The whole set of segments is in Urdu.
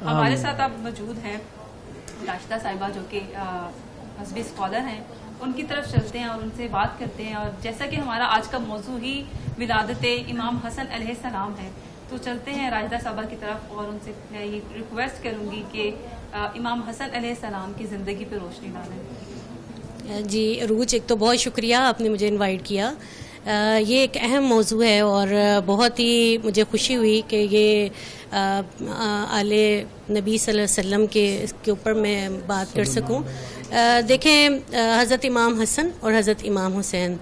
ہمارے ساتھ آپ موجود ہیں راشدہ صاحبہ جو کہ مذہبی اسکالر ہیں، ان کی طرف چلتے ہیں اور ان سے بات کرتے ہیں. اور جیسا کہ ہمارا آج کا موضوع ہی ولادت امام حسن علیہ السلام ہے، تو چلتے ہیں راشدہ صاحبہ کی طرف اور ان سے میں یہ ریکویسٹ کروں گی کہ امام حسن علیہ السلام کی زندگی پہ روشنی ڈالیں. جی عروج، ایک تو بہت شکریہ آپ نے مجھے انوائٹ کیا. یہ ایک اہم موضوع ہے اور بہت ہی مجھے خوشی ہوئی کہ یہ آل نبی صلی اللہ علیہ وسلم کے اوپر میں بات کر سکوں. دیکھیں، حضرت امام حسن اور حضرت امام حسین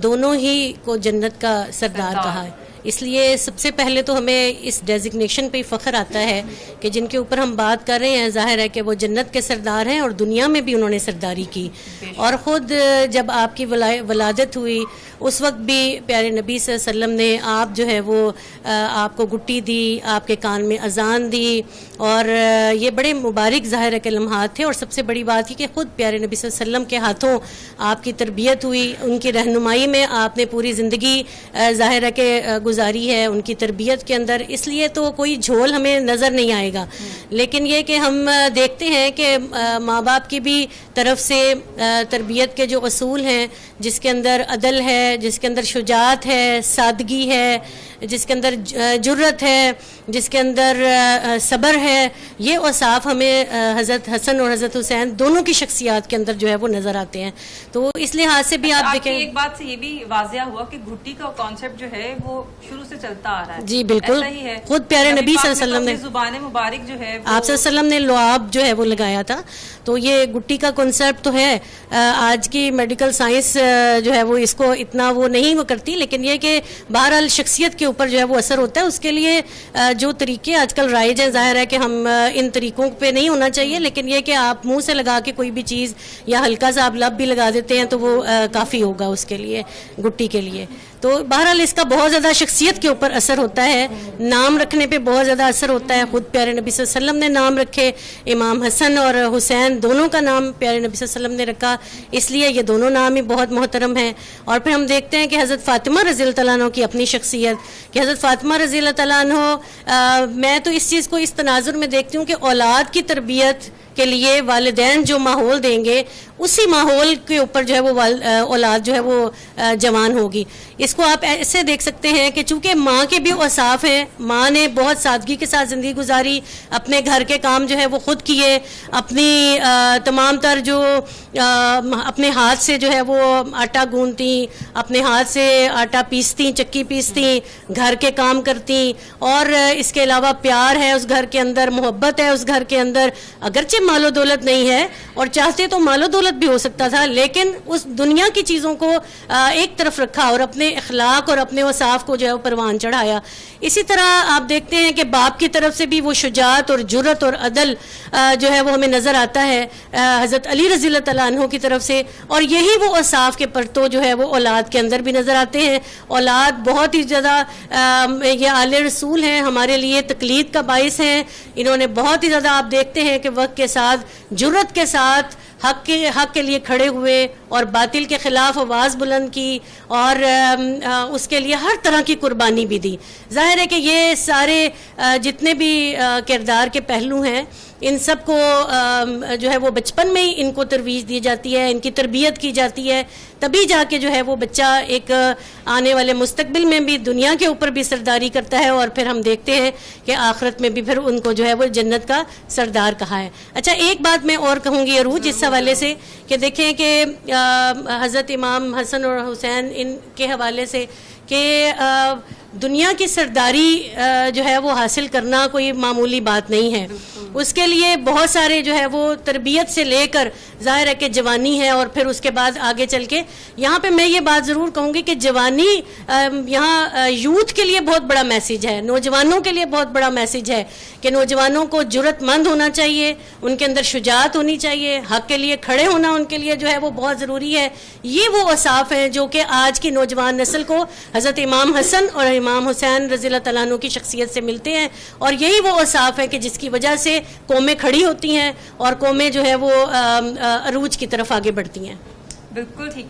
دونوں ہی کو جنت کا سردار کہا ہے، اس لیے سب سے پہلے تو ہمیں اس ڈیزگنیشن پہ فخر آتا ہے کہ جن کے اوپر ہم بات کر رہے ہیں، ظاہر ہے کہ وہ جنت کے سردار ہیں اور دنیا میں بھی انہوں نے سرداری کی. اور خود جب آپ کی ولادت ہوئی اس وقت بھی پیارے نبی صلی اللہ علیہ وسلم نے آپ جو ہے وہ آپ کو گٹی دی، آپ کے کان میں اذان دی، اور یہ بڑے مبارک ظاہر ہے کہ لمحات تھے. اور سب سے بڑی بات یہ کہ خود پیارے نبی صلی اللہ علیہ وسلم کے ہاتھوں آپ کی تربیت ہوئی، ان کی رہنمائی میں آپ نے پوری زندگی ظاہر ہے کہ گزاری ہے ان کی تربیت کے اندر. اس لیے تو کوئی جھول ہمیں نظر نہیں آئے گا، لیکن یہ کہ ہم دیکھتے ہیں کہ ماں باپ کی بھی طرف سے تربیت کے جو اصول ہیں، جس کے اندر عدل ہے، جس کے اندر شجاعت ہے، سادگی ہے، جس کے اندر جرت ہے، جس کے اندر صبر ہے، یہ اوصاف ہمیں حضرت حسن اور حضرت حسین دونوں کی شخصیات کے اندر جو ہے وہ نظر آتے ہیں. تو اس لحاظ سے بھی آپ دیکھیں، ایک بات سے یہ بھی واضح ہوا کہ گھٹی کا کانسیپٹ جو ہے وہ شروع سے چلتا آ رہا ہے. جی بالکل، خود پیارے نبی صلی اللہ علیہ وسلم نے زبان مبارک جو ہے آپ صلی اللہ علیہ وسلم نے لعاب جو ہے وہ لگایا تھا. تو یہ گٹی کا کنسیپٹ تو ہے، آج کی میڈیکل سائنس جو ہے وہ اس کو اتنا وہ نہیں وہ کرتی، لیکن یہ کہ بہرحال شخصیت کے اوپر جو ہے وہ اثر ہوتا ہے. اس کے لیے جو طریقے آج کل رائج ہیں، ظاہر ہے کہ ہم ان طریقوں پہ نہیں ہونا چاہیے، لیکن یہ کہ آپ منہ سے لگا کے کوئی بھی چیز یا ہلکا سا آپ لب بھی لگا دیتے ہیں تو وہ کافی ہوگا اس کے لیے، گٹی کے لیے. تو بہرحال اس کا بہت زیادہ شخصیت کے اوپر اثر ہوتا ہے، نام رکھنے پہ بہت زیادہ اثر ہوتا ہے. خود پیارے نبی صلی اللہ علیہ وسلم نے نام رکھے، امام حسن اور حسین دونوں کا نام پیارے نبی صلی اللہ علیہ وسلم نے رکھا، اس لیے یہ دونوں نام ہی بہت محترم ہیں. اور پھر ہم دیکھتے ہیں کہ حضرت فاطمہ رضی اللہ تعالیٰ عنہ کی اپنی شخصیت، کہ حضرت فاطمہ رضی اللہ تعالیٰ عنہ، میں تو اس چیز کو اس تناظر میں دیکھتی ہوں کہ اولاد کی تربیت کے لیے والدین جو ماحول دیں گے اسی ماحول کے اوپر جو ہے وہ اولاد جو ہے وہ جوان ہوگی. اس کو آپ ایسے دیکھ سکتے ہیں کہ چونکہ ماں کے بھی اوصاف ہیں، ماں نے بہت سادگی کے ساتھ زندگی گزاری، اپنے گھر کے کام جو ہے وہ خود کیے، اپنی تمام تر جو اپنے ہاتھ سے جو ہے وہ آٹا گوندتی، اپنے ہاتھ سے آٹا پیستی، چکی پیستی، گھر کے کام کرتی، اور اس کے علاوہ پیار ہے اس گھر کے اندر، محبت ہے اس گھر کے اندر. اگرچہ مال و دولت نہیں ہے اور چاہتے تو مال و دولت بھی ہو سکتا تھا، لیکن اس دنیا کی چیزوں کو ایک طرف رکھا اور اپنے اخلاق اور اپنے اوصاف کو جو ہے پروان چڑھایا. اسی طرح آپ دیکھتے ہیں کہ باپ کی طرف سے بھی وہ شجاعت اور جرت اور عدل جو ہے وہ ہمیں نظر آتا ہے حضرت علی رضی اللہ تعالیٰ عنہ کی طرف سے، اور یہی وہ اوصاف کے پرتو جو ہے وہ اولاد کے اندر بھی نظر آتے ہیں. اولاد بہت ہی زیادہ یہ آل رسول ہیں، ہمارے لیے تقلید کا باعث ہیں. انہوں نے بہت ہی زیادہ آپ دیکھتے ہیں کہ وقت کے ساتھ جرت کے ساتھ حق کے لیے کھڑے ہوئے اور باطل کے خلاف آواز بلند کی، اور اس کے لیے ہر طرح کی قربانی بھی دی. ظاہر ہے کہ یہ سارے جتنے بھی کردار کے پہلو ہیں، ان سب کو جو ہے وہ بچپن میں ہی ان کو ترویج دی جاتی ہے، ان کی تربیت کی جاتی ہے، تبھی جا کے جو ہے وہ بچہ ایک آنے والے مستقبل میں بھی دنیا کے اوپر بھی سرداری کرتا ہے، اور پھر ہم دیکھتے ہیں کہ آخرت میں بھی پھر ان کو جو ہے وہ جنت کا سردار کہا ہے. اچھا، ایک بات میں اور کہوں گی عروج اس حوالے سے کہ دیکھیں کہ حضرت امام حسن اور حسین ان کے حوالے سے کہ دنیا کی سرداری جو ہے وہ حاصل کرنا کوئی معمولی بات نہیں ہے. اس کے لیے بہت سارے جو ہے وہ تربیت سے لے کر ظاہر ہے کہ جوانی ہے، اور پھر اس کے بعد آگے چل کے یہاں پہ میں یہ بات ضرور کہوں گی کہ جوانی یہاں یوتھ کے لیے بہت بڑا میسیج ہے، نوجوانوں کے لیے بہت بڑا میسیج ہے کہ نوجوانوں کو جرت مند ہونا چاہیے، ان کے اندر شجاعت ہونی چاہیے، حق کے لیے کھڑے ہونا ان کے لیے جو ہے وہ بہت ضروری ہے. یہ وہ اوصاف ہیں جو کہ آج کی نوجوان نسل کو حضرت امام حسن اور امام حسین رضی اللہ تعالیٰ عنہ کی شخصیت سے ملتے ہیں، اور یہی وہ اوصاف ہیں کہ جس کی وجہ سے قومیں کھڑی ہوتی ہیں اور قومیں جو ہے وہ عروج کی طرف آگے بڑھتی ہیں. بالکل ٹھیک ہے.